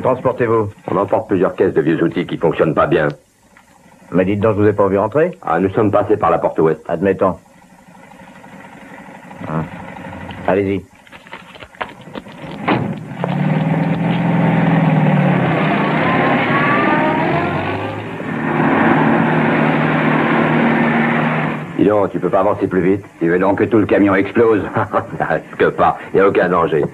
transportez-vous? On emporte plusieurs caisses de vieux outils qui fonctionnent pas bien. Mais dites donc, je vous ai pas vu rentrer? Ah, nous sommes passés par la porte ouest. Admettons. Allez-y. Dis donc, tu peux pas avancer plus vite? Tu veux donc que tout le camion explose? Risque pas, il n'y a aucun danger.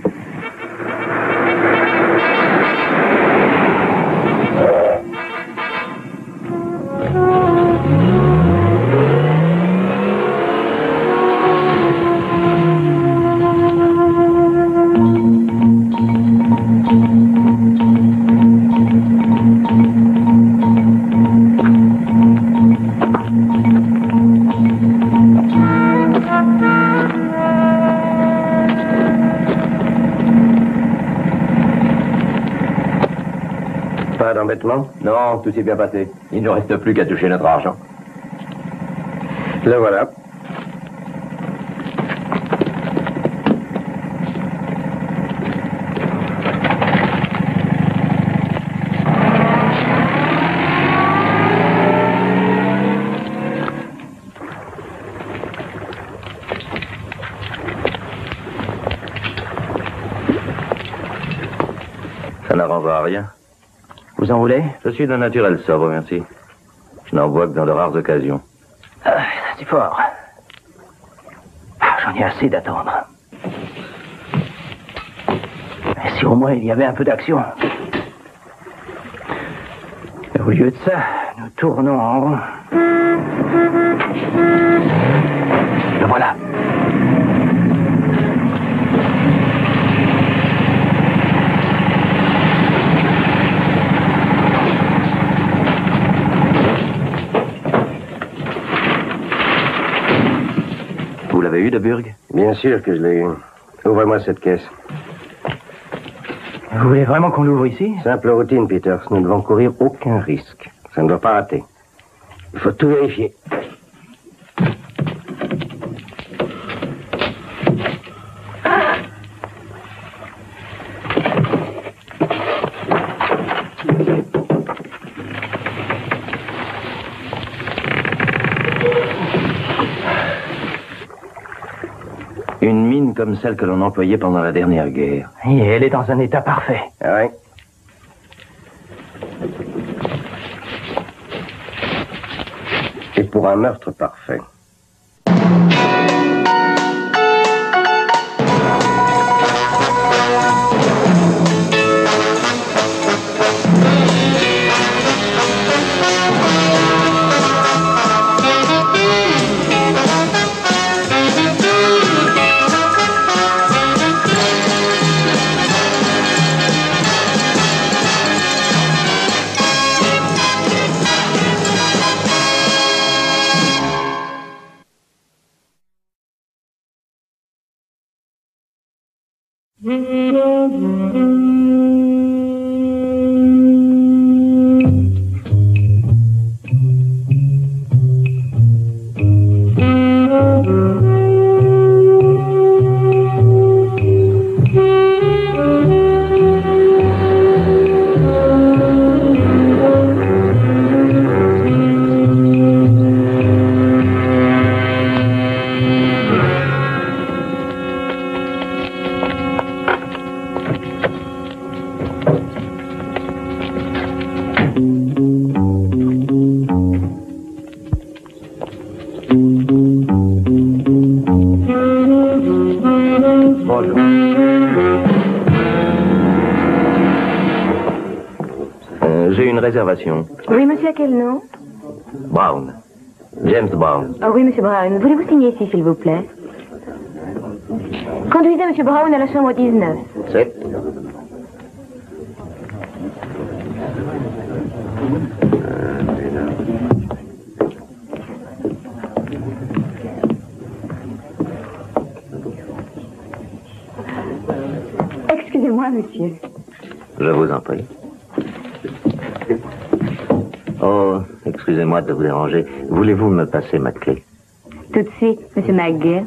Pas d'embêtement? Non, tout s'est bien passé. Il ne reste plus qu'à toucher notre argent. Le voilà. Ça n'arrangera rien. Vous en voulez? Je suis d'un naturel sobre, merci. Je n'en bois que dans de rares occasions. C'est fort. J'en ai assez d'attendre. Et si au moins il y avait un peu d'action. Au lieu de ça, nous tournons en rond. Le voilà. Vous l'avez eu, de Burg? Bien sûr que je l'ai eu. Ouvrez-moi cette caisse. Vous voulez vraiment qu'on l'ouvre ici? Simple routine, Peters. Nous ne devons courir aucun risque. Ça ne doit pas rater. Il faut tout vérifier. Une mine comme celle que l'on employait pendant la dernière guerre. Et elle est dans un état parfait. Ah oui. Et pour un meurtre parfait. J'ai une réservation. Oui, monsieur, à quel nom? Brown. James Brown. Ah oui, monsieur Brown. Voulez-vous signer ici, s'il vous plaît? Conduisez monsieur Brown à la chambre 19. C'est... Excusez-moi, monsieur. Je vous en prie. Oh, excusez-moi de vous déranger. Voulez-vous me passer ma clé? Tout de suite, monsieur McGill.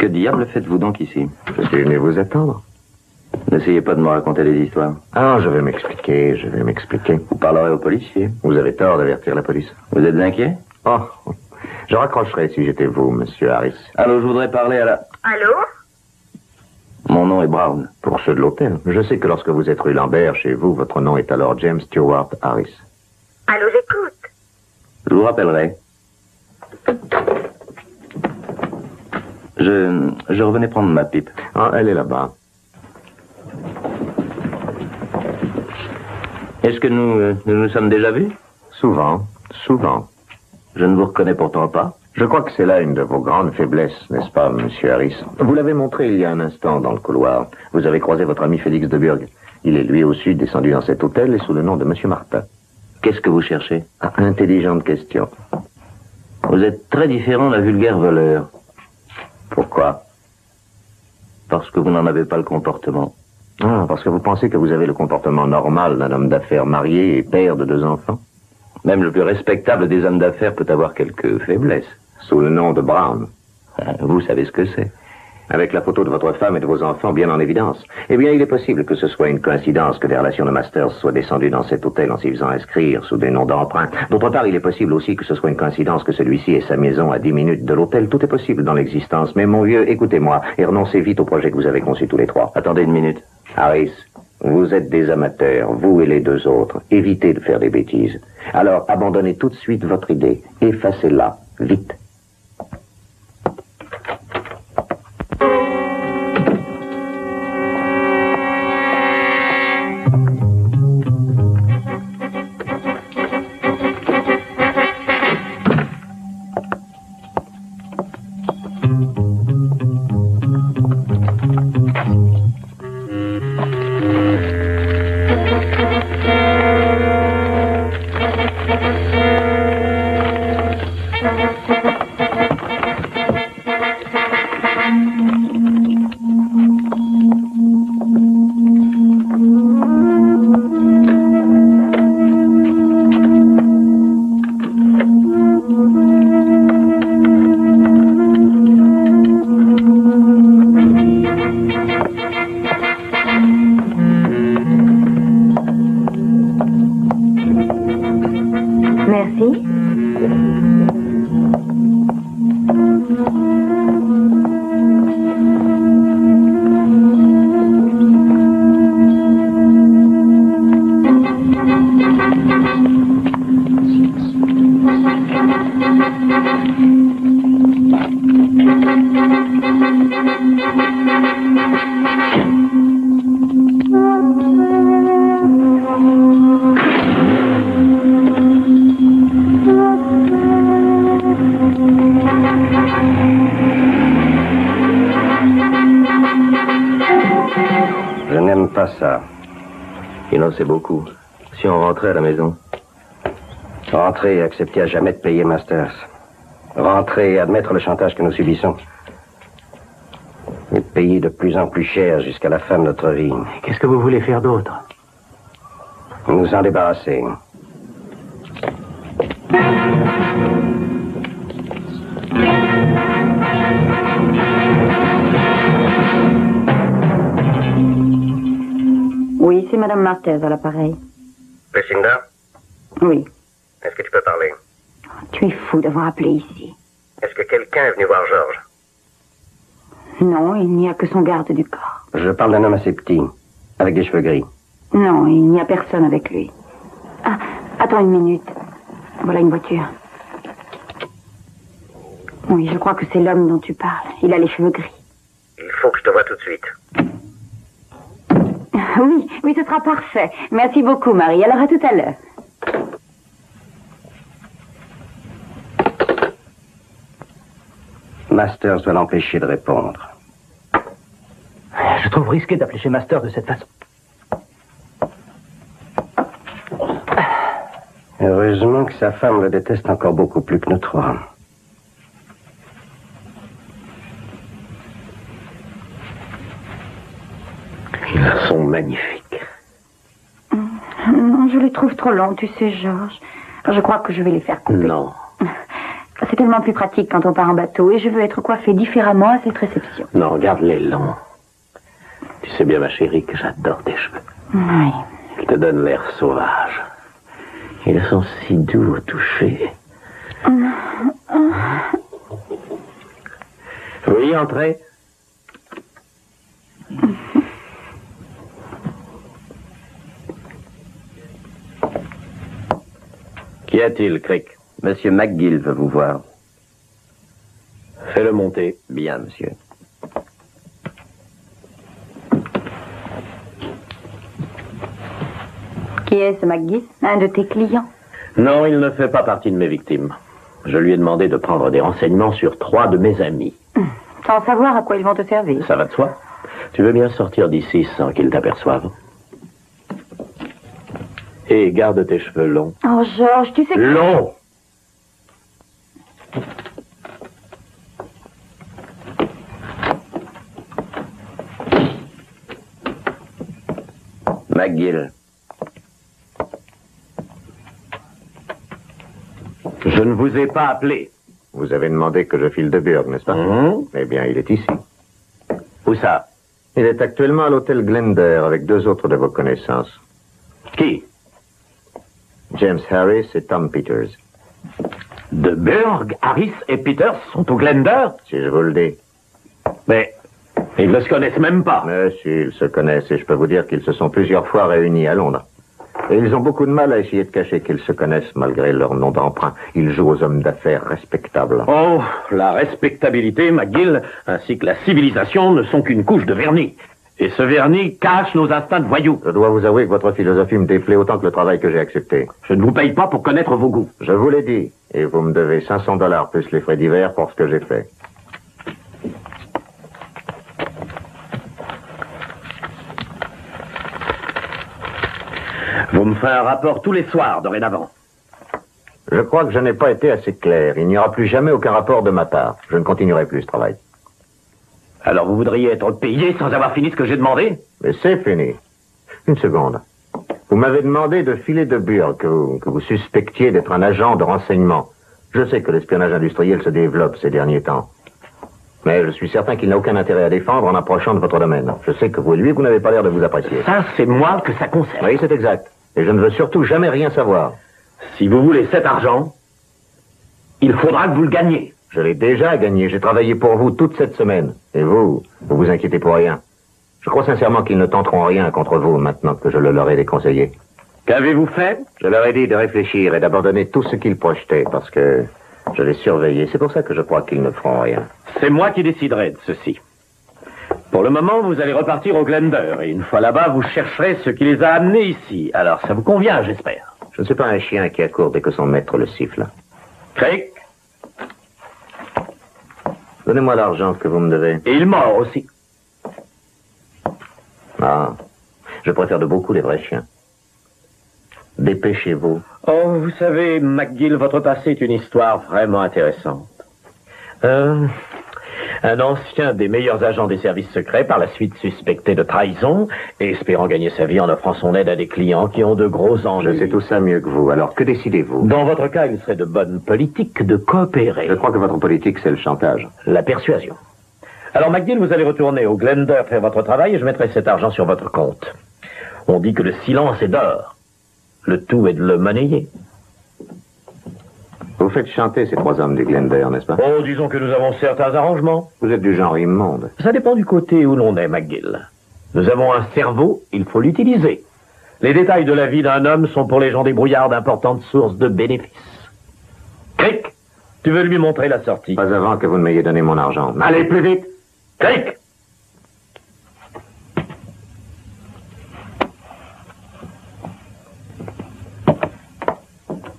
Que diable faites-vous donc ici? Je suis venu vous attendre. N'essayez pas de me raconter des histoires. Ah, je vais m'expliquer, je vais m'expliquer. Vous parlerez aux policiers. Vous avez tort d'avertir la police. Vous êtes inquiet? Oh, je raccrocherais si j'étais vous, monsieur Harris. Allô, je voudrais parler à la... Allô? Mon nom est Brown. Pour ceux de l'hôtel. Je sais que lorsque vous êtes rue Lambert, chez vous, votre nom est alors James Stewart Harris. Allô, j'écoute. Je vous rappellerai. Je revenais prendre ma pipe. Ah, elle est là-bas. Est-ce que nous nous sommes déjà vus? Souvent, souvent. Je ne vous reconnais pourtant pas. Je crois que c'est là une de vos grandes faiblesses, n'est-ce pas, monsieur Harris? Vous l'avez montré il y a un instant dans le couloir. Vous avez croisé votre ami Félix de Burgh. Il est lui aussi descendu dans cet hôtel et sous le nom de monsieur Martin. Qu'est-ce que vous cherchez? Ah, intelligente question. Vous êtes très différent d'un vulgaire voleur. Pourquoi? Parce que vous n'en avez pas le comportement. Ah, parce que vous pensez que vous avez le comportement normal d'un homme d'affaires marié et père de 2 enfants? Même le plus respectable des hommes d'affaires peut avoir quelques faiblesses. Sous le nom de Brown. Vous savez ce que c'est. Avec la photo de votre femme et de vos enfants bien en évidence. Eh bien, il est possible que ce soit une coïncidence que des relations de Masters soient descendues dans cet hôtel en s'y faisant inscrire sous des noms d'emprunt. D'autre part, il est possible aussi que ce soit une coïncidence que celui-ci ait sa maison à 10 minutes de l'hôtel. Tout est possible dans l'existence. Mais mon vieux, écoutez-moi et renoncez vite au projet que vous avez conçu tous les 3. Attendez une minute. Harris, vous êtes des amateurs, vous et les 2 autres. Évitez de faire des bêtises. Alors, abandonnez tout de suite votre idée. Effacez-la. Vite. Merci. c'est beaucoup. Si on rentrait à la maison. Rentrer et accepter à jamais de payer Masters. Rentrer et admettre le chantage que nous subissons. Et payer de plus en plus cher jusqu'à la fin de notre vie. Qu'est-ce que vous voulez faire d'autre? Nous en débarrasser. Oui, c'est Madame Marthez à l'appareil. Lucinda, Oui. est-ce que tu peux parler? Tu es fou d'avoir appelé ici. Est-ce que quelqu'un est venu voir Georges? Non, il n'y a que son garde du corps. Je parle d'un homme assez petit, avec des cheveux gris. Non, il n'y a personne avec lui. Ah, attends une minute. Voilà une voiture. Oui, je crois que c'est l'homme dont tu parles. Il a les cheveux gris. Il faut que je te voie tout de suite. Oui, oui, ce sera parfait. Merci beaucoup, Marie. Alors à tout à l'heure. Masters doit l'empêcher de répondre. Je trouve risqué d'appeler chez Masters de cette façon. Heureusement que sa femme le déteste encore beaucoup plus que nous trois. Ils sont magnifiques. Non, je les trouve trop longs, tu sais, Georges. Je crois que je vais les faire couper. Non. C'est tellement plus pratique quand on part en bateau et je veux être coiffée différemment à cette réception. Non, garde-les longs. Tu sais bien, ma chérie, que j'adore tes cheveux. Oui. Ils te donnent l'air sauvage. Ils sont si doux au toucher. Oui, entrez. Qu'y a-t-il, Crick? Monsieur McGill veut vous voir. Fais-le monter. Bien, monsieur. Qui est ce McGill? Un de tes clients? Non, il ne fait pas partie de mes victimes. Je lui ai demandé de prendre des renseignements sur 3 de mes amis. Sans savoir à quoi ils vont te servir. Ça va de soi. Tu veux bien sortir d'ici sans qu'ils t'aperçoivent? Et garde tes cheveux longs. Oh, Georges, tu sais que... Longs! McGill. Je ne vous ai pas appelé. Vous avez demandé que je file de Burg, n'est-ce pas? Eh bien, il est ici. Où ça? Il est actuellement à l'hôtel Glender avec 2 autres de vos connaissances. Qui? James Harris et Tom Peters. De Burg, Harris et Peters sont au Glender? Si je vous le dis. Mais ils ne se connaissent même pas. Mais si, ils se connaissent et je peux vous dire qu'ils se sont plusieurs fois réunis à Londres. Et ils ont beaucoup de mal à essayer de cacher qu'ils se connaissent malgré leur nom d'emprunt. Ils jouent aux hommes d'affaires respectables. Oh, la respectabilité, McGill, ainsi que la civilisation ne sont qu'une couche de vernis. Et ce vernis cache nos instincts de voyous. Je dois vous avouer que votre philosophie me déplaît autant que le travail que j'ai accepté. Je ne vous paye pas pour connaître vos goûts. Je vous l'ai dit. Et vous me devez $500 plus les frais divers pour ce que j'ai fait. Vous me ferez un rapport tous les soirs, dorénavant. Je crois que je n'ai pas été assez clair. Il n'y aura plus jamais aucun rapport de ma part. Je ne continuerai plus ce travail. Alors vous voudriez être payé sans avoir fini ce que j'ai demandé? Mais c'est fini. Une seconde. Vous m'avez demandé de filer de Burg, que vous suspectiez d'être un agent de renseignement. Je sais que l'espionnage industriel se développe ces derniers temps. Mais je suis certain qu'il n'a aucun intérêt à défendre en approchant de votre domaine. Je sais que vous et lui, vous n'avez pas l'air de vous apprécier. Ça, c'est moi que ça concerne. Oui, c'est exact. Et je ne veux surtout jamais rien savoir. Si vous voulez cet argent, il faudra que vous le gagniez. Je l'ai déjà gagné. J'ai travaillé pour vous toute cette semaine. Et vous vous inquiétez pour rien. Je crois sincèrement qu'ils ne tenteront rien contre vous maintenant que je le leur ai déconseillé. Qu'avez-vous fait? Je leur ai dit de réfléchir et d'abandonner tout ce qu'ils projetaient parce que je les surveillais. C'est pour ça que je crois qu'ils ne feront rien. C'est moi qui déciderai de ceci. Pour le moment, vous allez repartir au Glender. Et une fois là-bas, vous chercherez ce qui les a amenés ici. Alors, ça vous convient, j'espère. Je ne suis pas un chien qui accourt dès que son maître le siffle. Crick? Donnez-moi l'argent que vous me devez. Et il mord aussi. Ah, je préfère de beaucoup les vrais chiens. Dépêchez-vous. Oh, vous savez, McGill, votre passé est une histoire vraiment intéressante. Un ancien des meilleurs agents des services secrets, par la suite suspecté de trahison, et espérant gagner sa vie en offrant son aide à des clients qui ont de gros ennuis. Je sais tout ça mieux que vous. Alors, que décidez-vous? Dans votre cas, il serait de bonne politique de coopérer. Je crois que votre politique, c'est le chantage. La persuasion. Alors, McGill, vous allez retourner au Glender faire votre travail et je mettrai cet argent sur votre compte. On dit que le silence est d'or. Le tout est de le monnayer. Vous faites chanter ces trois hommes du Glender, n'est-ce pas? Oh, disons que nous avons certains arrangements. Vous êtes du genre immonde. Ça dépend du côté où l'on est, McGill. Nous avons un cerveau, il faut l'utiliser. Les détails de la vie d'un homme sont pour les gens débrouillards d'importantes sources de bénéfices. Crick, tu veux lui montrer la sortie? Pas avant que vous ne m'ayez donné mon argent. Allez, plus vite! Crick!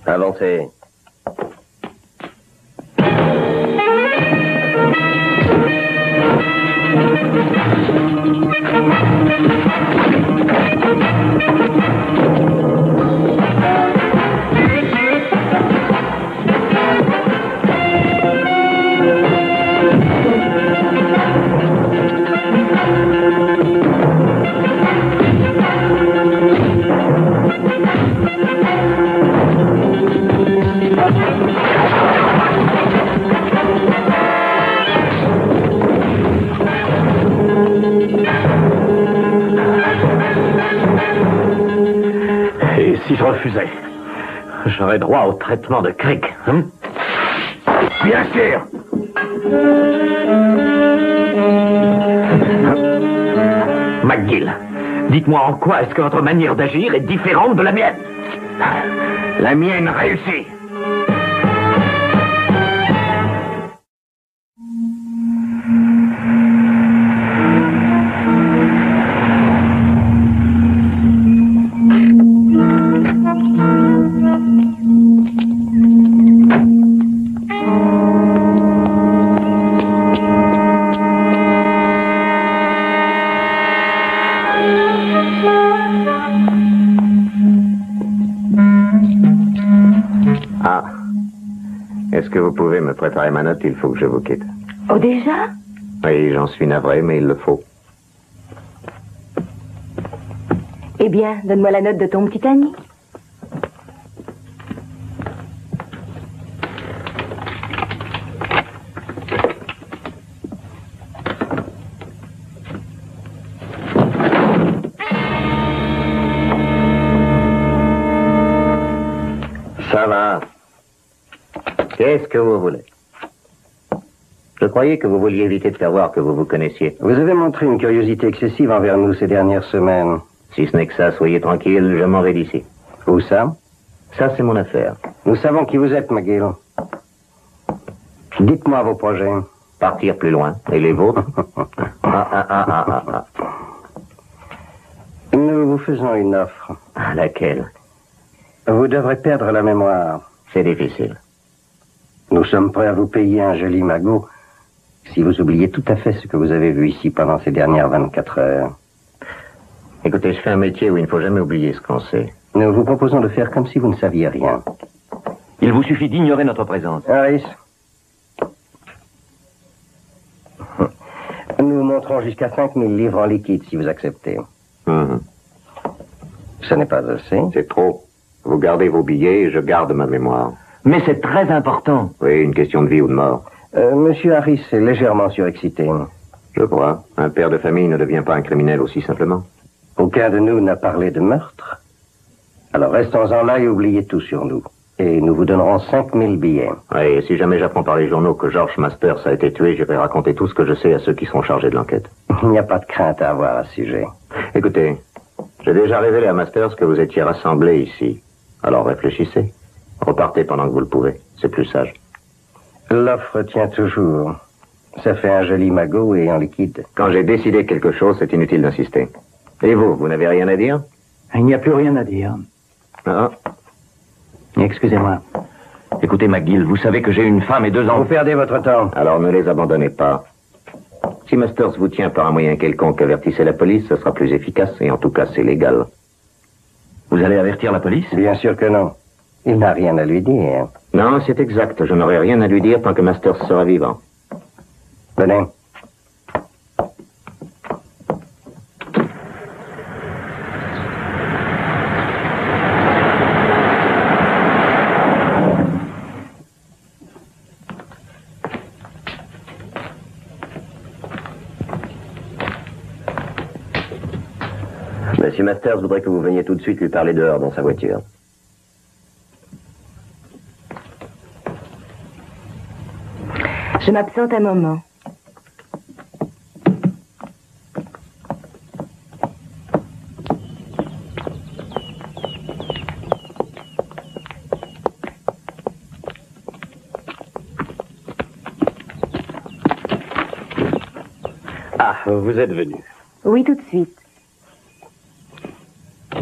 Avancez. Et si je refusais, j'aurais droit au traitement de Crick, hein? Bien sûr! McGill, dites-moi en quoi est-ce que votre manière d'agir est différente de la mienne? La mienne réussit. Est-ce que vous pouvez me préparer ma note? Il faut que je vous quitte. Oh, déjà? Oui, j'en suis navré, mais il le faut. Eh bien, donne-moi la note de ton petit ami. Ça va. Qu'est-ce que vous voulez? Je croyais que vous vouliez éviter de faire voir que vous vous connaissiez. Vous avez montré une curiosité excessive envers nous ces dernières semaines. Si ce n'est que ça, soyez tranquille, je m'en vais d'ici. Où ça? Ça, c'est mon affaire. Nous savons qui vous êtes, McGill. Dites-moi vos projets. Partir plus loin. Et les vôtres? Nous vous faisons une offre. Laquelle? Vous devrez perdre la mémoire. C'est difficile. Nous sommes prêts à vous payer un joli magot si vous oubliez tout à fait ce que vous avez vu ici pendant ces dernières 24 heures. Écoutez, je fais un métier où il ne faut jamais oublier ce qu'on sait. Nous vous proposons de faire comme si vous ne saviez rien. Il vous suffit d'ignorer notre présence. Harris, nous montrons jusqu'à 5000 livres en liquide si vous acceptez. Ce n'est pas assez. C'est trop. Vous gardez vos billets et je garde ma mémoire. Mais c'est très important. Oui, une question de vie ou de mort. Monsieur Harris est légèrement surexcité. Je crois. Un père de famille ne devient pas un criminel aussi simplement. Aucun de nous n'a parlé de meurtre. Alors restons-en là et oubliez tout sur nous. Et nous vous donnerons 5000 billets. Oui, et si jamais j'apprends par les journaux que George Masters a été tué, j'irai raconter tout ce que je sais à ceux qui seront chargés de l'enquête. Il n'y a pas de crainte à avoir à ce sujet. Écoutez, j'ai déjà révélé à Masters que vous étiez rassemblés ici. Alors réfléchissez. Repartez pendant que vous le pouvez. C'est plus sage. L'offre tient toujours. Ça fait un joli magot et en liquide. Quand j'ai décidé quelque chose, c'est inutile d'insister. Et vous n'avez rien à dire? Il n'y a plus rien à dire. Ah. Excusez-moi. Écoutez, McGill, vous savez que j'ai une femme et 2 Vous enfants. perdez votre temps. Alors ne les abandonnez pas. Si Masters vous tient par un moyen quelconque, avertissez la police, ce sera plus efficace et en tout cas c'est légal. Vous allez avertir la police? Bien sûr que non. Il n'a rien à lui dire. Non, c'est exact. Je n'aurai rien à lui dire tant que Masters sera vivant. Venez. Monsieur Masters voudrait que vous veniez tout de suite lui parler dehors dans sa voiture. Je m'absente un moment. Ah, vous êtes venu. Oui, tout de suite.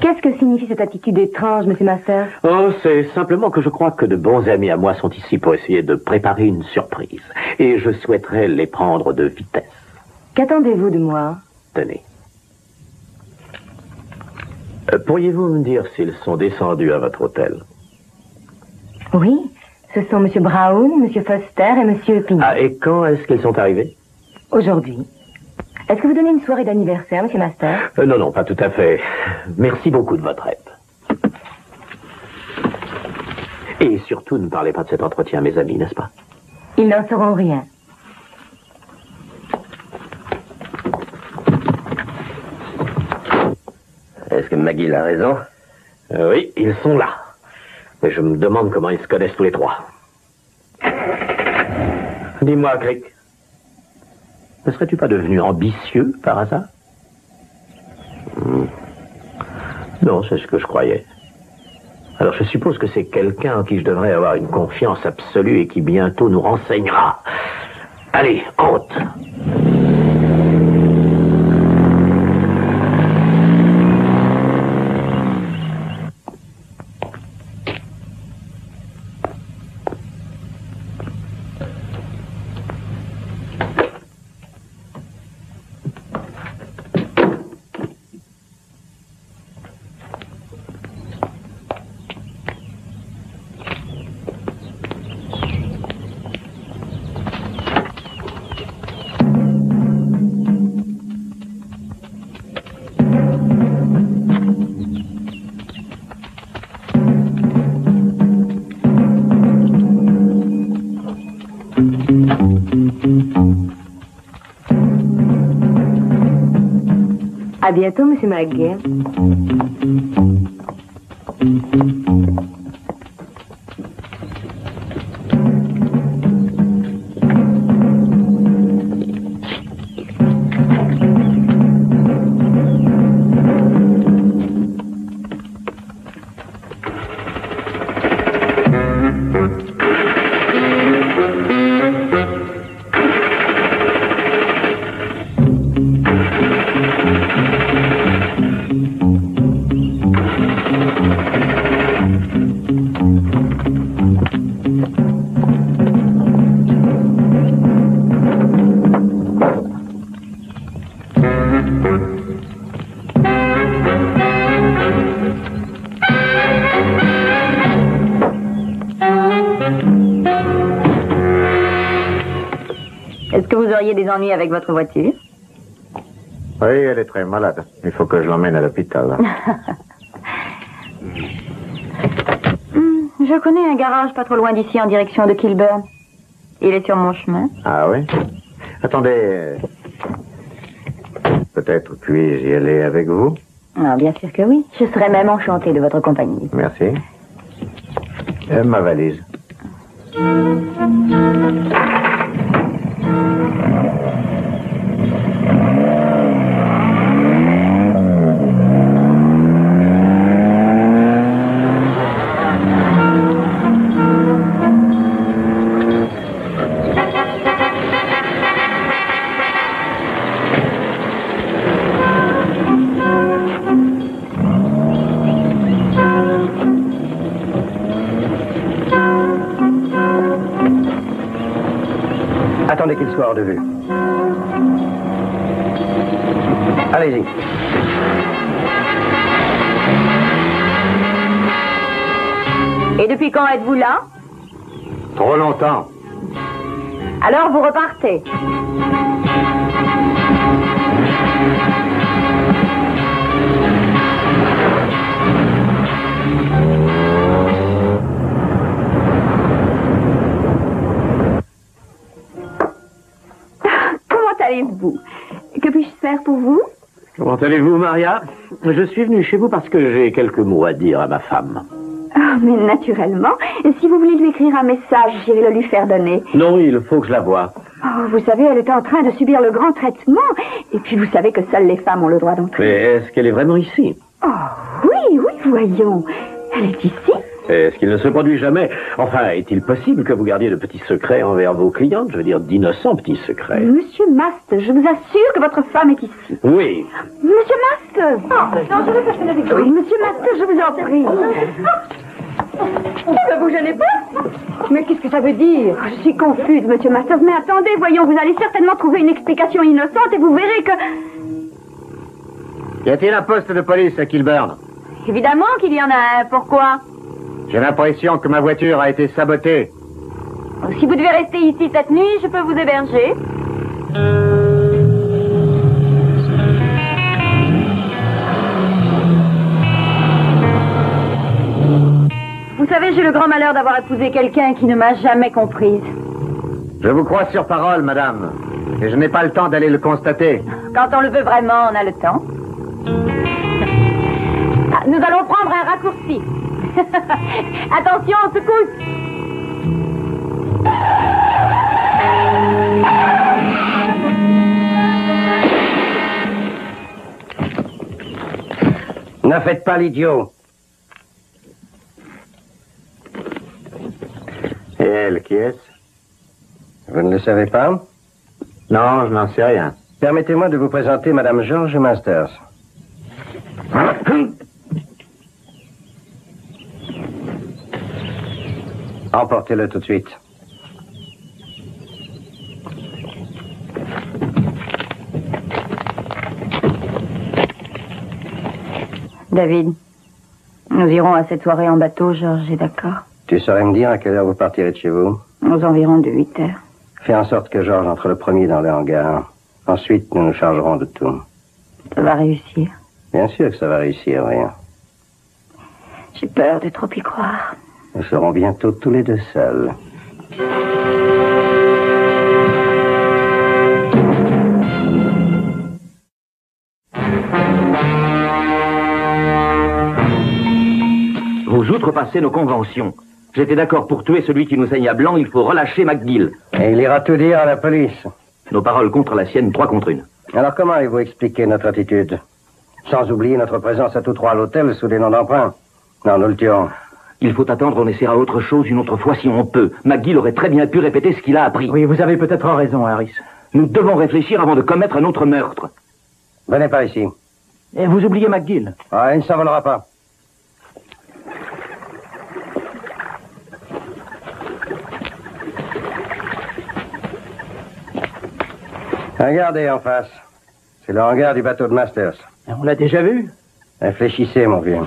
Qu'est-ce que signifie cette attitude étrange, Monsieur Masters? Oh, c'est simplement que je crois que de bons amis à moi sont ici pour essayer de préparer une surprise. Et je souhaiterais les prendre de vitesse. Qu'attendez-vous de moi? Tenez. Pourriez-vous me dire s'ils sont descendus à votre hôtel? Oui, ce sont Monsieur Brown, Monsieur Foster et Monsieur Pignon. Ah, et quand est-ce qu'ils sont arrivés? Aujourd'hui. Est-ce que vous donnez une soirée d'anniversaire, Monsieur Masters? Non, non, pas tout à fait. Merci beaucoup de votre aide. Et surtout, ne parlez pas de cet entretien, mes amis, n'est-ce pas? Ils n'en sauront rien. Est-ce que McGill a raison? Oui, ils sont là. Mais je me demande comment ils se connaissent tous les trois. Dis-moi, Crick. Ne serais-tu pas devenu ambitieux, par hasard? Non, c'est ce que je croyais. Alors je suppose que c'est quelqu'un en qui je devrais avoir une confiance absolue et qui bientôt nous renseignera. Allez, en route. À bientôt, Monsieur McGill. Est-ce que vous auriez des ennuis avec votre voiture? Oui, elle est très malade. Il faut que je l'emmène à l'hôpital. Je connais un garage pas trop loin d'ici en direction de Kilburn. Il est sur mon chemin. Ah oui? Attendez. Peut-être puis-je y aller avec vous? Ah, bien sûr que oui. Je serais même enchantée de votre compagnie. Merci. Ma valise. Attendez qu'il soit hors de vue. Allez-y. Et depuis quand êtes-vous là? Trop longtemps. Alors vous repartez. Comment allez-vous? Que puis-je faire pour vous? Comment allez-vous, Maria? Je suis venu chez vous parce que j'ai quelques mots à dire à ma femme. Oh, mais naturellement. Si vous voulez lui écrire un message, j'irai le lui faire donner. Non, il faut que je la voie. Oh, vous savez, elle est en train de subir le grand traitement. Et puis vous savez que seules les femmes ont le droit d'entrer. Mais est-ce qu'elle est vraiment ici? Oh, oui, voyons. Elle est ici. Est-ce qu'il ne se produit jamais? Enfin, est-il possible que vous gardiez de petits secrets envers vos clientes? Je veux dire, d'innocents petits secrets. Monsieur Mast, je vous assure que votre femme est ici. Oui. Monsieur Mast. Non, je veux pas avec vous. Oui, monsieur Mast, je vous en prie. Ne vous gênez pas. Mais qu'est-ce que ça veut dire? Je suis confuse, monsieur Masters. Mais attendez, voyons, vous allez certainement trouver une explication innocente et vous verrez que... Y a-t-il un poste de police à Kilburn? Évidemment qu'il y en a un. Pourquoi? J'ai l'impression que ma voiture a été sabotée. Si vous devez rester ici cette nuit, je peux vous héberger. Vous savez, j'ai le grand malheur d'avoir épousé quelqu'un qui ne m'a jamais comprise. Je vous crois sur parole, madame. Et je n'ai pas le temps d'aller le constater. Quand on le veut vraiment, on a le temps. Ah, nous allons prendre un raccourci. Attention, secousse. Ne faites pas l'idiot. Et elle, qui est-ce? Vous ne le savez pas? Non, je n'en sais rien. Permettez-moi de vous présenter Madame George Masters. Emportez-le tout de suite. David, nous irons à cette soirée en bateau, Georges est d'accord? Tu saurais me dire à quelle heure vous partirez de chez vous? Aux environs de 8 heures. Fais en sorte que Georges entre le premier dans le hangar. Ensuite, nous nous chargerons de tout. Ça va réussir. Bien sûr que ça va réussir, rien. J'ai peur de trop y croire. Nous serons bientôt tous les deux seuls. Vous outrepassez nos conventions. J'étais d'accord pour tuer celui qui nous saigne à blanc, il faut relâcher McGill. Et il ira tout dire à la police. Nos paroles contre la sienne, 3 contre 1. Alors comment allez-vous expliquer notre attitude? Sans oublier notre présence à tous trois à l'hôtel sous des noms d'emprunt. Non, nous le tuons. Il faut attendre, on essaiera autre chose une autre fois si on peut. McGill aurait très bien pu répéter ce qu'il a appris. Oui, vous avez peut-être raison, Harris. Nous devons réfléchir avant de commettre un autre meurtre. Venez par ici. Et vous oubliez McGill. Ah, il ne s'envolera pas. Regardez en face. C'est le hangar du bateau de Masters. On l'a déjà vu. Réfléchissez, mon vieux.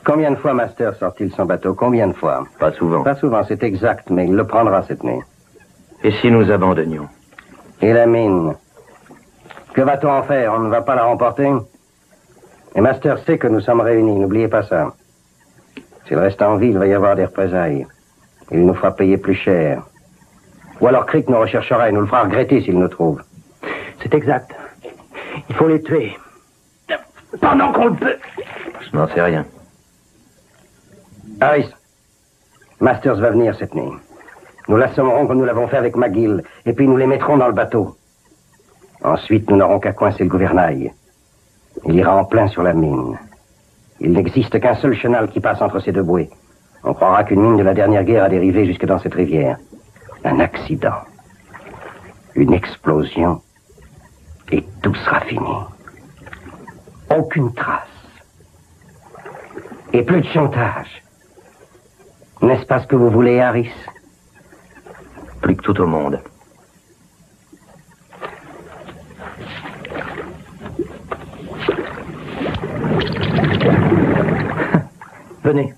Combien de fois Masters sort-il son bateau? Combien de fois? Pas souvent. Pas souvent, c'est exact, mais il le prendra cette nuit. Et si nous abandonnions? Et la mine? Que va-t-on en faire? On ne va pas la remporter? Et Masters sait que nous sommes réunis, n'oubliez pas ça. S'il reste en vie, il va y avoir des représailles. Il nous fera payer plus cher. Ou alors Crick nous recherchera et nous le fera regretter s'il nous trouve. C'est exact. Il faut les tuer. Pendant qu'on le peut. Je n'en sais rien. Harris, Masters va venir cette nuit. Nous l'assommerons comme nous l'avons fait avec McGill, et puis nous les mettrons dans le bateau. Ensuite, nous n'aurons qu'à coincer le gouvernail. Il ira en plein sur la mine. Il n'existe qu'un seul chenal qui passe entre ces deux bouées. On croira qu'une mine de la dernière guerre a dérivé jusque dans cette rivière. Un accident. Une explosion. Et tout sera fini. Aucune trace. Et plus de chantage. N'est-ce pas ce que vous voulez, Harris? Plus que tout au monde. Venez.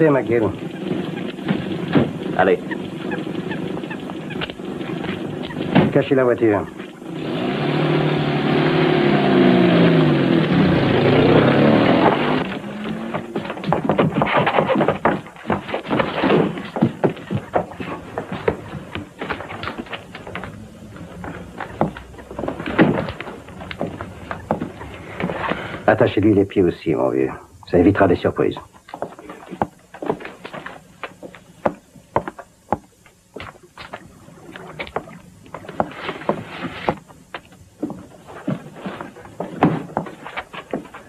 Montez, McGill. Allez. Cachez la voiture. Attachez-lui les pieds aussi, mon vieux. Ça évitera des surprises.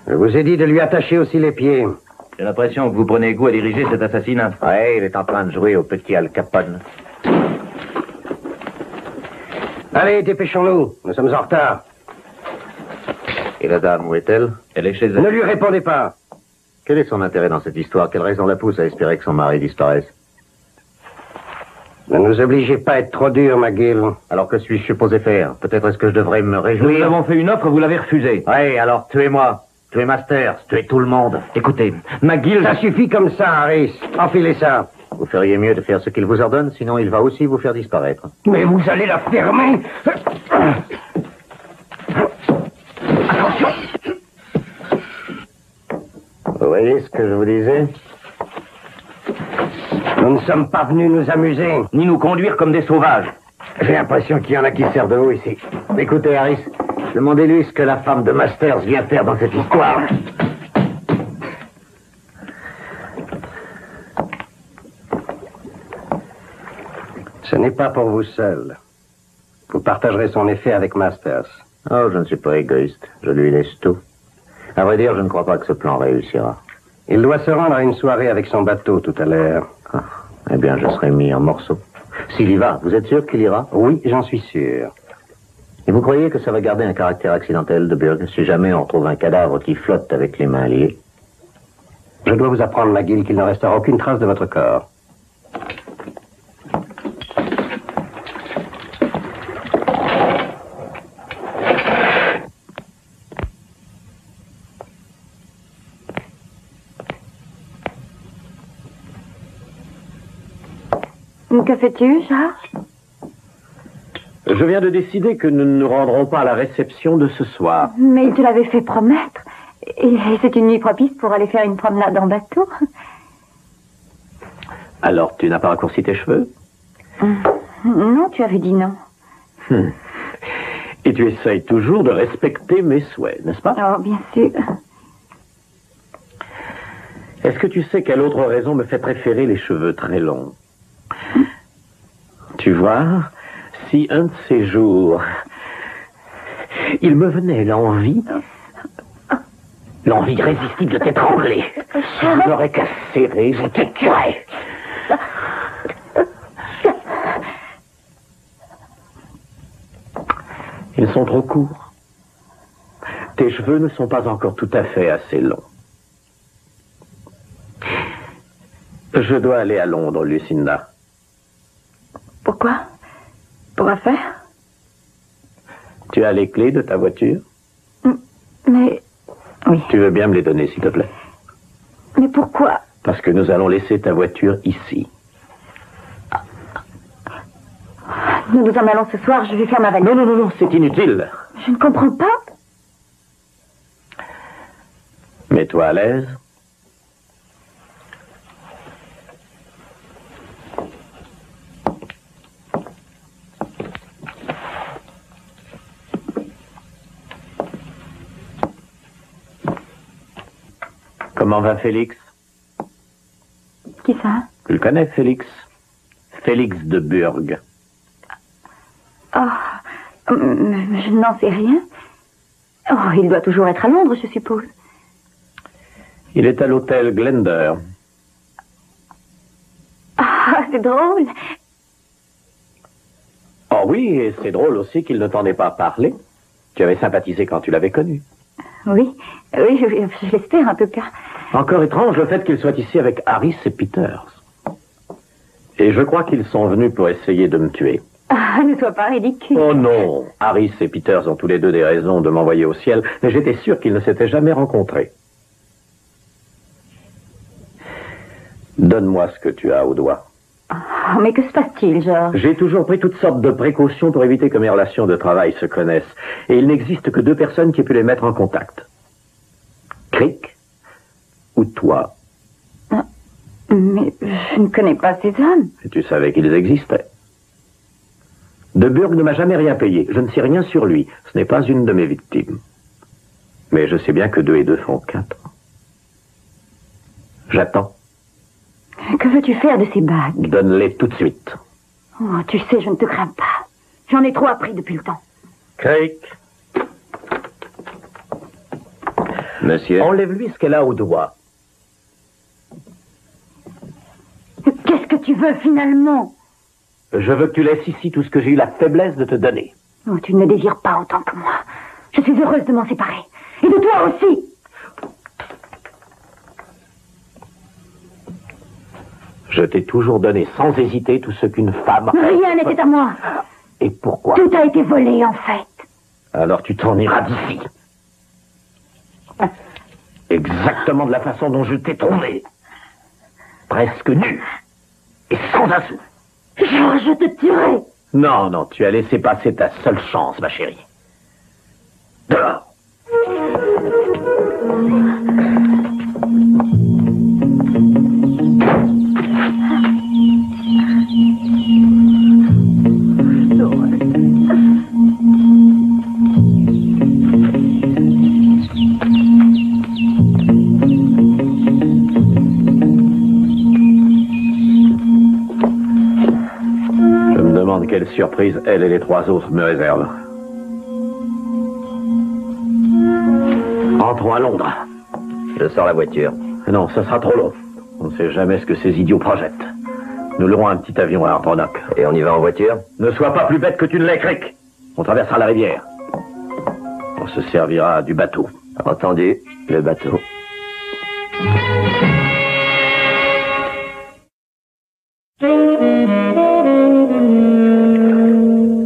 Je vous ai dit de lui attacher aussi les pieds. J'ai l'impression que vous prenez goût à diriger cet assassinat. Ouais, il est en train de jouer au petit Al Capone. Allez, dépêchons-nous. Nous sommes en retard. Et la dame, où est-elle? Elle est chez elle. Ne lui répondez pas. Quel est son intérêt dans cette histoire? Quelle raison la pousse à espérer que son mari disparaisse? Ne nous obligez pas à être trop dur, McGill. Alors que suis-je supposé faire? Peut-être est-ce que je devrais me Nous réjouir? vous avons fait une offre, vous l'avez refusée. Ouais, alors tuez-moi. Tuez Masters, tuez tout le monde. Écoutez, McGill... Ça suffit comme ça, Harris. Enfilez ça. Vous feriez mieux de faire ce qu'il vous ordonne, sinon il va aussi vous faire disparaître. Mais vous allez la fermer. Attention. Vous voyez ce que je vous disais? Nous ne sommes pas venus nous amuser. Ni nous conduire comme des sauvages. J'ai l'impression qu'il y en a qui servent de haut ici. Écoutez, Harris, demandez-lui ce que la femme de Masters vient faire dans cette histoire. Ce n'est pas pour vous seul. Vous partagerez son effet avec Masters. Oh, je ne suis pas égoïste. Je lui laisse tout. À vrai dire, je ne crois pas que ce plan réussira. Il doit se rendre à une soirée avec son bateau tout à l'heure. Ah, eh bien, je serai mis en morceaux. S'il y va, vous êtes sûr qu'il ira? Oui, j'en suis sûr. Et vous croyez que ça va garder un caractère accidentel de Burg si jamais on trouve un cadavre qui flotte avec les mains liées? Je dois vous apprendre, McGill, qu'il ne restera aucune trace de votre corps. Que fais-tu, Georges? Je viens de décider que nous ne nous rendrons pas à la réception de ce soir. Mais il te l'avait fait promettre. Et c'est une nuit propice pour aller faire une promenade en bateau. Alors, tu n'as pas raccourci tes cheveux? Non, tu avais dit non. Et tu essayes toujours de respecter mes souhaits, n'est-ce pas? Oh, bien sûr. Est-ce que tu sais quelle autre raison me fait préférer les cheveux très longs? Tu vois, si un de ces jours, il me venait l'envie irrésistible de t'étrangler, je n'aurais qu'à serrer, je te tuerais. Ils sont trop courts. Tes cheveux ne sont pas encore tout à fait assez longs. Je dois aller à Londres, Lucinda. Pourquoi? Pour affaire? Tu as les clés de ta voiture? Mais... Oui. Tu veux bien me les donner, s'il te plaît? Mais pourquoi? Parce que nous allons laisser ta voiture ici. Nous nous en allons ce soir, je vais faire ma valise. Non, non, non, non, c'est inutile. Je ne comprends pas. Mets-toi à l'aise. Comment va Félix? Qui ça? Tu le connais, Félix? Félix de Burg. Oh, je n'en sais rien. Oh, il doit toujours être à Londres, je suppose. Il est à l'hôtel Glender. Ah, c'est drôle. Oh oui, et c'est drôle aussi qu'il ne t'en ait pas parlé. Tu avais sympathisé quand tu l'avais connu. Oui, je l'espère en tout cas. Encore étrange le fait qu'il soit ici avec Harris et Peters. Et je crois qu'ils sont venus pour essayer de me tuer. Ah, ne sois pas ridicule. Oh non, Harris et Peters ont tous les deux des raisons de m'envoyer au ciel, mais j'étais sûr qu'ils ne s'étaient jamais rencontrés. Donne-moi ce que tu as au doigt. Oh, mais que se passe-t-il, Georges? J'ai toujours pris toutes sortes de précautions pour éviter que mes relations de travail se connaissent. Et il n'existe que 2 personnes qui aient pu les mettre en contact. Crick ou toi. Mais je ne connais pas ces hommes. Et tu savais qu'ils existaient. De Burgh ne m'a jamais rien payé. Je ne sais rien sur lui. Ce n'est pas une de mes victimes. Mais je sais bien que 2 et 2 font 4. J'attends. Que veux-tu faire de ces bagues? Donne-les tout de suite. Oh, tu sais, je ne te crains pas. J'en ai trop appris depuis le temps. Crick. Monsieur. Enlève-lui ce qu'elle a au doigt. Qu'est-ce que tu veux finalement? Je veux que tu laisses ici tout ce que j'ai eu la faiblesse de te donner. Oh, tu ne me désires pas autant que moi. Je suis heureuse de m'en séparer. Et de toi aussi. Je t'ai toujours donné sans hésiter tout ce qu'une femme... Rien n'était à moi. Et pourquoi? Tout a été volé, en fait. Alors tu t'en iras d'ici. Exactement de la façon dont je t'ai trouvé. Presque nu. Et sans un sou. Georges, je te tuerai. Non, non, tu as laissé passer ta seule chance, ma chérie. Dehors. Quelle surprise elle et les 3 autres me réservent. Entrons à Londres. Je sors la voiture. Non, ça sera trop long. On ne sait jamais ce que ces idiots projettent. Nous louerons un petit avion à Ardronock. Et on y va en voiture? Ne sois pas plus bête que tu ne l'es, Crick. On traversera la rivière. On se servira du bateau. Entendu, le bateau.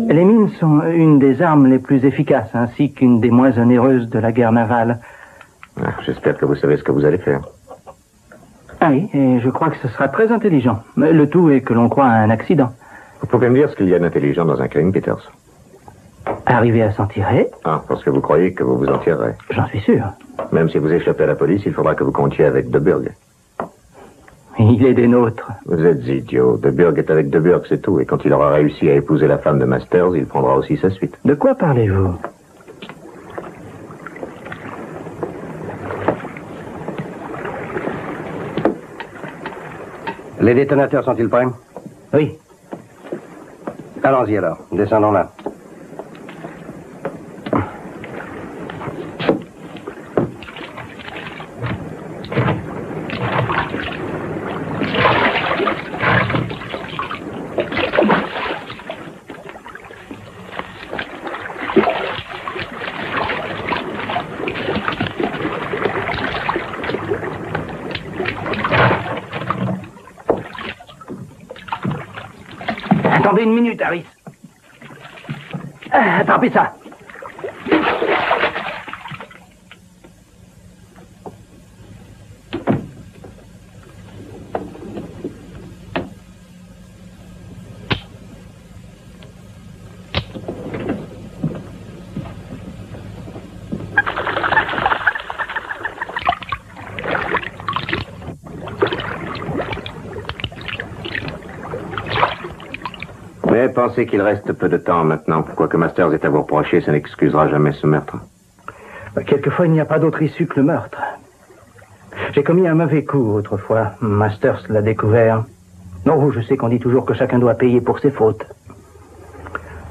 Les mines sont une des armes les plus efficaces, ainsi qu'une des moins onéreuses de la guerre navale. J'espère que vous savez ce que vous allez faire. Ah oui, et je crois que ce sera très intelligent. Mais le tout est que l'on croit à un accident. Vous pouvez me dire ce qu'il y a d'intelligent dans un crime, Peters? Arriver à s'en tirer? Ah, parce que vous croyez que vous vous en tirerez. J'en suis sûr. Même si vous échappez à la police, il faudra que vous comptiez avec De Burgh. Il est des nôtres. Vous êtes idiot. De Burgh est avec De Burgh, c'est tout. Et quand il aura réussi à épouser la femme de Masters, il prendra aussi sa suite. De quoi parlez-vous? Les détonateurs sont-ils prêts? Oui. Allons-y alors. Descendons là. Attendez une minute, Harris. Attrapez ça. Mais pensez qu'il reste peu de temps maintenant. Quoique Masters ait à vous reprocher, ça n'excusera jamais ce meurtre. Quelquefois, il n'y a pas d'autre issue que le meurtre. J'ai commis un mauvais coup autrefois. Masters l'a découvert. Non, je sais qu'on dit toujours que chacun doit payer pour ses fautes.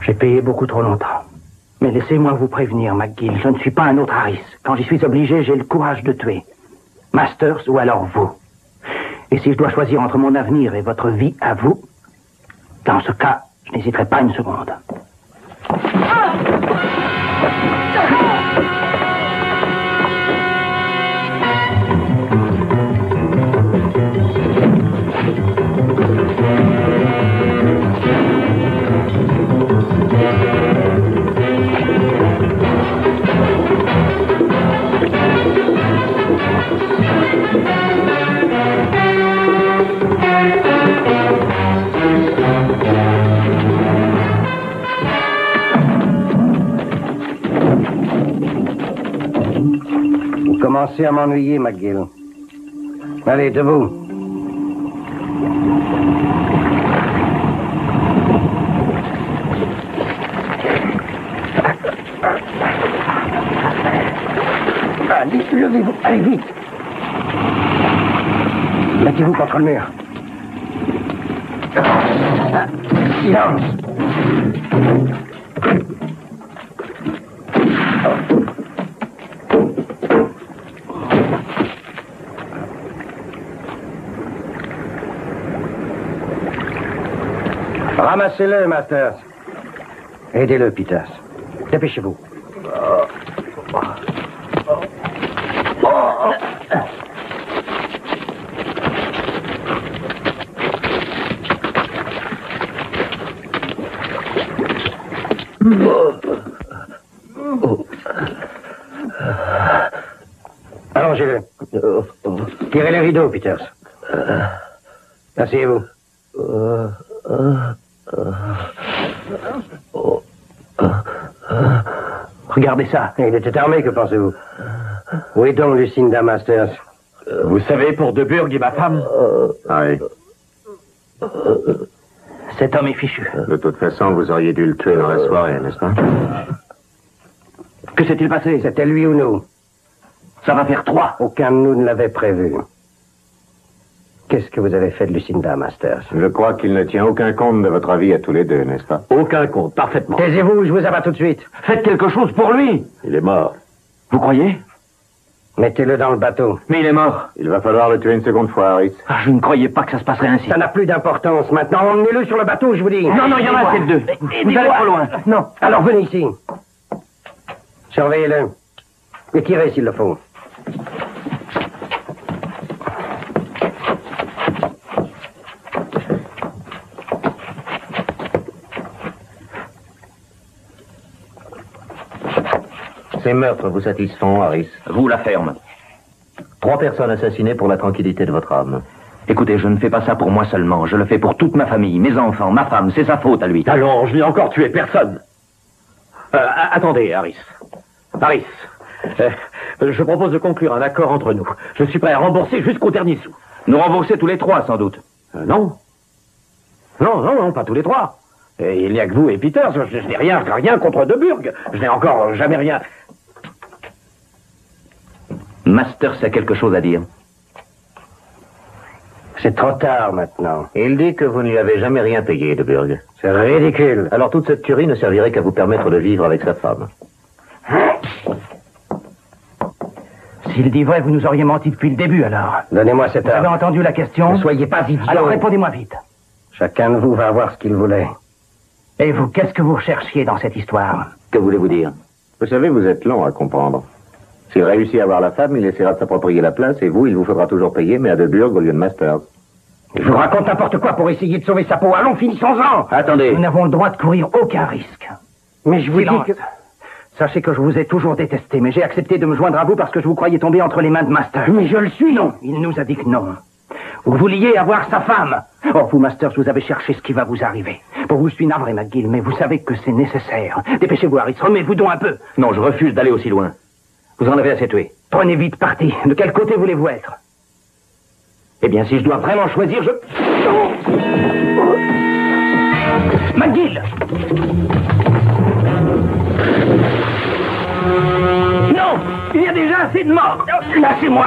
J'ai payé beaucoup trop longtemps. Mais laissez-moi vous prévenir, McGill, je ne suis pas un autre Harris. Quand j'y suis obligé, j'ai le courage de tuer. Masters ou alors vous. Et si je dois choisir entre mon avenir et votre vie à vous, dans ce cas, je n'hésiterai pas une seconde. commencé à m'ennuyer, McGill. Allez, debout. Allez, levez-vous. Allez, vite. Mettez-vous contre le mur. Silence. Ramassez-le, Masters. Aidez-le, Peters. Dépêchez-vous. Allongez-le. Tirez les rideaux, Peters. Asseyez-vous. Regardez ça. Il était armé, que pensez-vous? Où est donc Lucinda Masters? Vous savez, pour De Burgh et ma femme... Oui. Cet homme est fichu. De toute façon, vous auriez dû le tuer dans la soirée, n'est-ce pas? Que s'est-il passé? C'était lui ou nous? Ça va faire 3. Aucun de nous ne l'avait prévu. Qu'est-ce que vous avez fait de Lucinda Masters? Je crois qu'il ne tient aucun compte de votre avis à tous les deux, n'est-ce pas? Aucun compte, parfaitement. Taisez-vous, je vous abats tout de suite. Faites quelque chose pour lui. Il est mort. Vous croyez? Mettez-le dans le bateau. Mais il est mort. Il va falloir le tuer une seconde fois, Harris. Ah, je ne croyais pas que ça se passerait ainsi. Ça n'a plus d'importance. Maintenant, emmenez-le sur le bateau, je vous dis. Non, il y en a assez de 2. Vous allez trop loin. Non. Alors venez ici. Surveillez-le. Et tirez s'il le faut. Ces meurtres vous satisfont, Harris? Vous, la ferme. 3 personnes assassinées pour la tranquillité de votre âme. Écoutez, je ne fais pas ça pour moi seulement. Je le fais pour toute ma famille, mes enfants, ma femme. C'est sa faute à lui. Allons, je n'ai encore tué personne. Attendez, Harris. Harris, je propose de conclure un accord entre nous. Je suis prêt à rembourser jusqu'au dernier sou. Nous rembourser tous les 3, sans doute. Non. Non, pas tous les 3. Et il n'y a que vous et Peters. Je n'ai rien contre De Burgh. Je n'ai encore jamais rien... Masters a quelque chose à dire. C'est trop tard maintenant. Il dit que vous ne lui avez jamais rien payé, De Burgh. C'est ridicule. Alors toute cette tuerie ne servirait qu'à vous permettre de vivre avec sa femme. S'il dit vrai, vous nous auriez menti depuis le début, alors. Donnez-moi cette Vous avez arme. entendu la question? Ne soyez pas idiot. Alors répondez-moi vite. Chacun de vous va avoir ce qu'il voulait. Et vous, qu'est-ce que vous recherchiez dans cette histoire? Que voulez-vous dire? Vous savez, vous êtes long à comprendre. S'il réussit à avoir la femme, il essaiera de s'approprier la place, et vous, il vous faudra toujours payer, mais à De Burgh au lieu de Masters. Je vous raconte n'importe quoi pour essayer de sauver sa peau. Allons, finissons-en. Attendez. Nous n'avons le droit de courir aucun risque. Mais je vous dis Silence. que... Sachez que je vous ai toujours détesté, mais j'ai accepté de me joindre à vous parce que je vous croyais tomber entre les mains de Masters. Mais je le suis. Non, il nous a dit que non. Vous vouliez avoir sa femme. Or, vous, Masters, vous avez cherché ce qui va vous arriver. Pour vous, je suis navré, McGill, mais vous savez que c'est nécessaire. Dépêchez-vous, Harris, remettez-vous donc un peu. Non, je refuse d'aller aussi loin. Vous en avez assez tué. Prenez vite parti. De quel côté voulez-vous être? Eh bien, si je dois vraiment choisir, je... McGill! Non! Il y a déjà assez de morts! Lâchez-moi!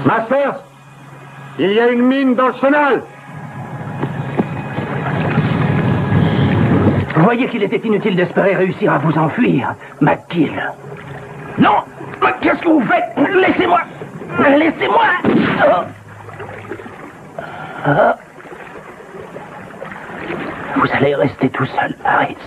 Masters, il y a une mine dans le chenal. Vous voyez qu'il était inutile d'espérer réussir à vous enfuir, McGill. Non! Qu'est-ce que vous faites? Laissez-moi! Laissez-moi! Vous allez rester tout seul, Harris.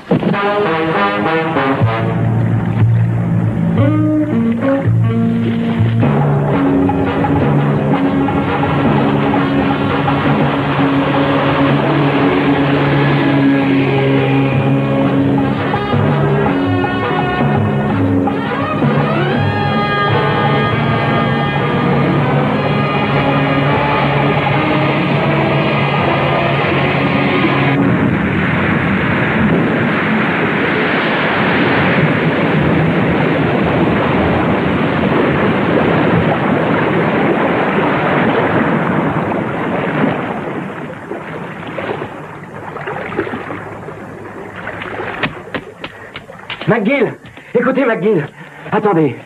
McGill! Écoutez, McGill! Attendez.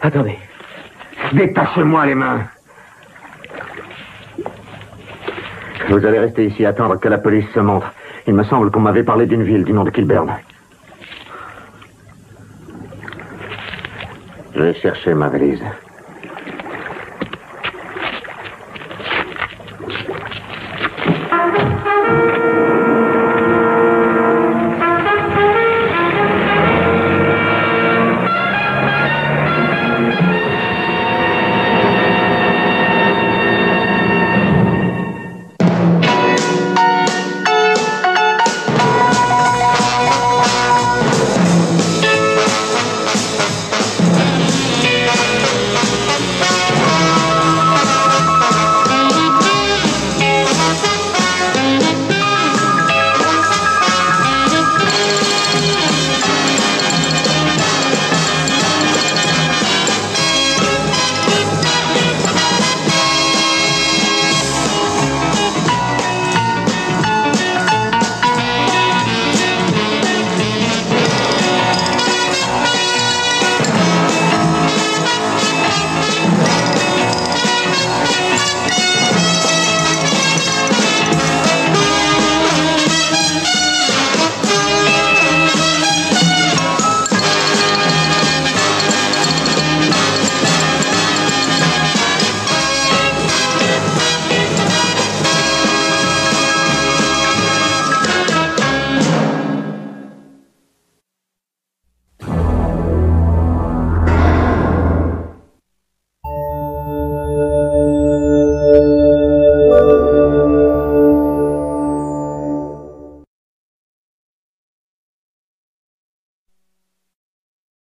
Attendez. Détachez-moi les mains. Vous allez rester ici attendre que la police se montre. Il me semble qu'on m'avait parlé d'une ville du nom de Kilburn. Je vais chercher ma valise.